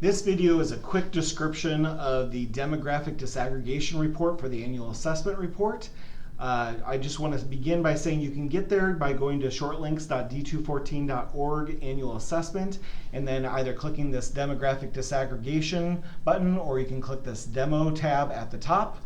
This video is a quick description of the demographic disaggregation report for the annual assessment report. I just want to begin by saying you can get there by going to shortlinks.d214.org annual assessment and then either clicking this demographic disaggregation button, or you can click this demo tab at the top.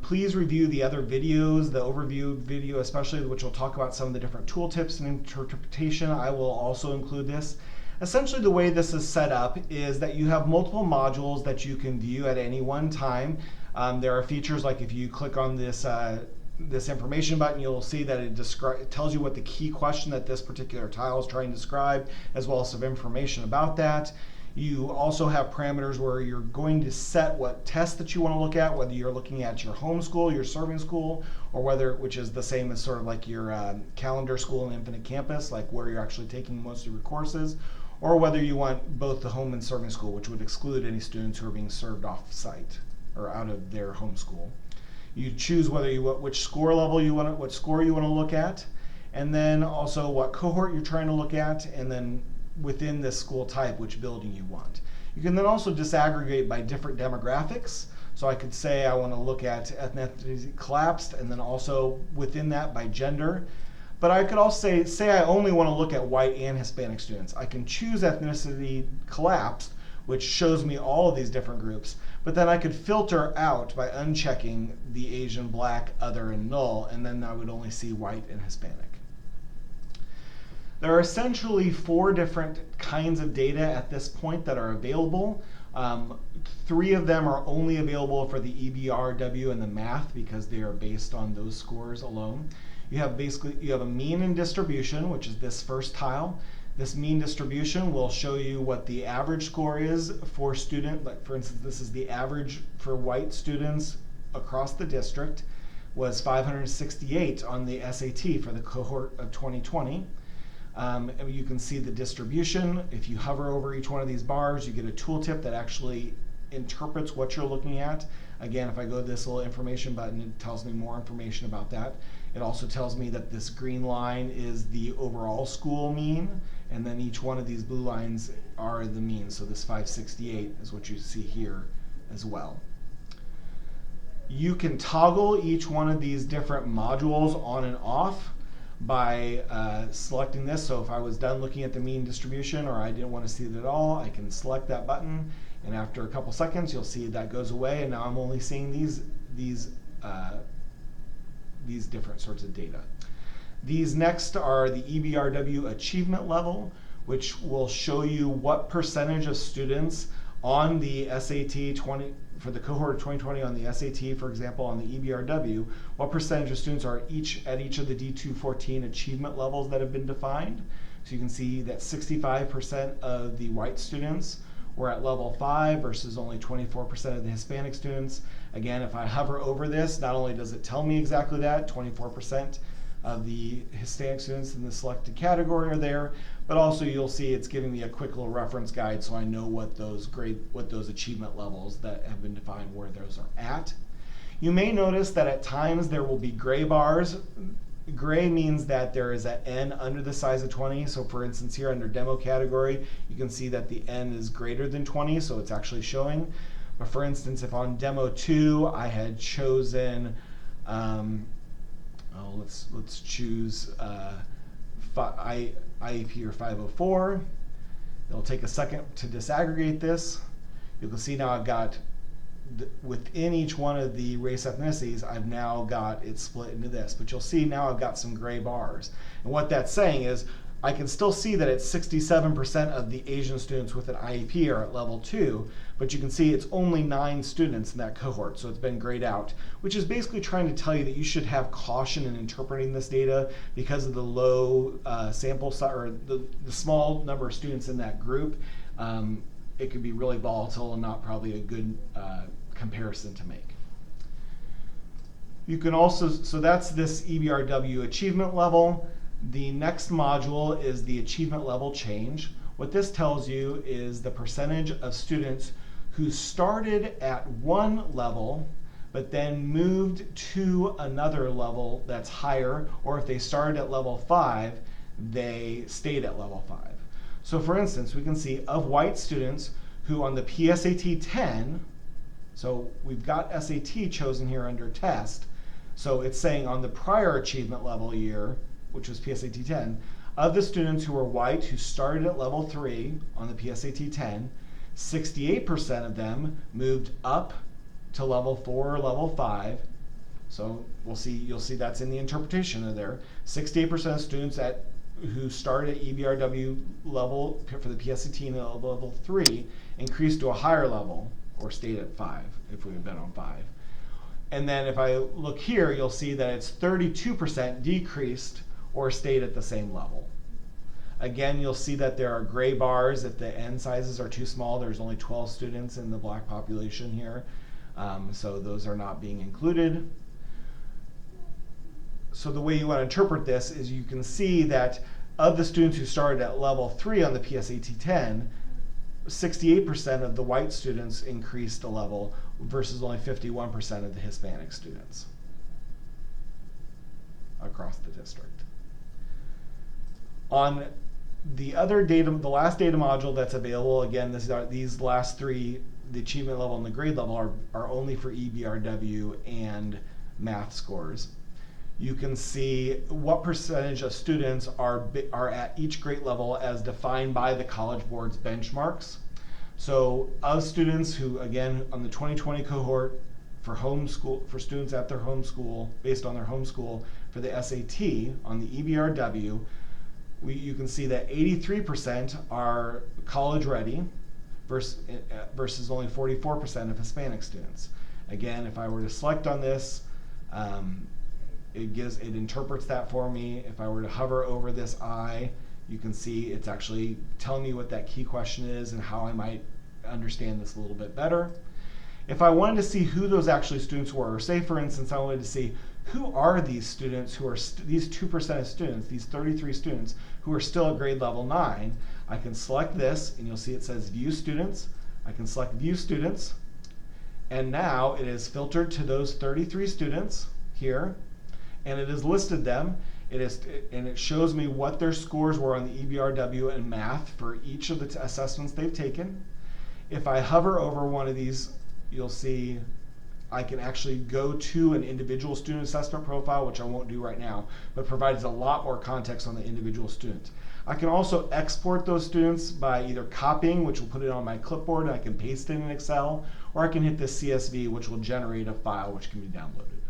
Please review the other videos, the overview video especially, which will talk about some of the different tooltips and interpretation. I will also include this. Essentially, the way this is set up is that you have multiple modules that you can view at any one time. There are features like if you click on this information button, you'll see that it tells you what the key question that this particular tile is trying to describe, as well as some information about that. You also have parameters where you're going to set what test that you want to look at, whether you're looking at your home school, your serving school, or whether, which is the same as sort of like your calendar school and infinite campus, like where you're actually taking most of your courses, or whether you want both the home and serving school, which would exclude any students who are being served off site or out of their home school. You choose whether which score level you want, what score you want to look at, and then also what cohort you're trying to look at, and then within this school type, which building you want. You can then also disaggregate by different demographics. So I could say I want to look at ethnicity collapsed, and then also within that by gender. But I could also say I only want to look at white and Hispanic students. I can choose ethnicity collapsed, which shows me all of these different groups. But then I could filter out by unchecking the Asian, Black, Other, and Null, and then I would only see white and Hispanic. There are essentially 4 different kinds of data at this point that are available. 3 of them are only available for the EBRW and the math because they are based on those scores alone. You have a mean and distribution, which is this first tile. This mean distribution will show you what the average score is for student. Like for instance, this is the average for white students across the district was 568 on the SAT for the cohort of 2020. And you can see the distribution. If you hover over each one of these bars, you get a tooltip that actually interprets what you're looking at. Again, if I go to this little information button, it tells me more information about that. It also tells me that this green line is the overall school mean, and then each one of these blue lines are the mean. So this 568 is what you see here as well. You can toggle each one of these different modules on and off by selecting this. So if I was done looking at the mean distribution or I didn't want to see it at all, I can select that button, and after a couple seconds you'll see that goes away, and now I'm only seeing these different sorts of data. These next are the EBRW achievement level, which will show you what percentage of students on the SAT for the cohort of 2020 on the SAT, for example, on the EBRW, what percentage of students are at each of the D214 achievement levels that have been defined. So you can see that 65% of the white students were at level 5 versus only 24% of the Hispanic students. Again, if I hover over this, not only does it tell me exactly that, 24% of the Hispanic students in the selected category are there, but also you'll see it's giving me a quick little reference guide so I know what those achievement levels that have been defined, where those are at. You may notice that at times there will be gray bars. Gray means that there is an N under the size of 20. So for instance, here under demo category, you can see that the N is greater than 20, so it's actually showing. But for instance, if on demo 2 I had chosen let's choose IEP or 504. It'll take a second to disaggregate this. You can see now I've got within each one of the race ethnicities, I've now got it split into this. But you'll see now I've got some gray bars. And what that's saying is I can still see that it's 67% of the Asian students with an IEP are at level 2, but you can see it's only 9 students in that cohort, so it's been grayed out, which is basically trying to tell you that you should have caution in interpreting this data because of the low sample size, or the small number of students in that group. It could be really volatile and not probably a good comparison to make. You can also, so that's this EBRW achievement level. The next module is the achievement level change. What this tells you is the percentage of students who started at one level but then moved to another level that's higher, or if they started at level 5, they stayed at level 5. So for instance, we can see of white students who on the PSAT 10, so we've got SAT chosen here under test, so it's saying on the prior achievement level year, which was PSAT 10, of the students who were white who started at level 3 on the PSAT 10, 68% of them moved up to level 4 or level 5. So you'll see that's in the interpretation of there. 68% of students who started at EBRW level for the PSAT in level 3 increased to a higher level or stayed at 5 if we had been on 5. And then if I look here, you'll see that it's 32% decreased or stayed at the same level. Again, you'll see that there are gray bars if the n sizes are too small. There's only 12 students in the black population here. So those are not being included. So the way you want to interpret this is you can see that of the students who started at level 3 on the PSAT 10, 68% of the white students increased a level versus only 51% of the Hispanic students across the district. On the other data, the last data module that's available, again, these last three, the achievement level and the grade level, are only for EBRW and math scores. You can see what percentage of students are at each grade level as defined by the College Board's benchmarks. So of students who, again, on the 2020 cohort for students at their home school, based on their home school, for the SAT on the EBRW, you can see that 83% are college ready versus only 44% of Hispanic students. Again, if I were to select on this, it interprets that for me. If I were to hover over this I, you can see it's actually telling me what that key question is and how I might understand this a little bit better. If I wanted to see who those actually students were, or say for instance I wanted to see who are these students who are these 2% of students, these 33 students who are still at grade level 9, I can select this and you'll see it says View Students. I can select View Students, and now it is filtered to those 33 students here, and it has listed them. And it shows me what their scores were on the EBRW and math for each of the assessments they've taken. If I hover over one of these, you'll see I can actually go to an individual student assessment profile, which I won't do right now, but provides a lot more context on the individual student. I can also export those students by either copying, which will put it on my clipboard and I can paste it in Excel, or I can hit this CSV, which will generate a file which can be downloaded.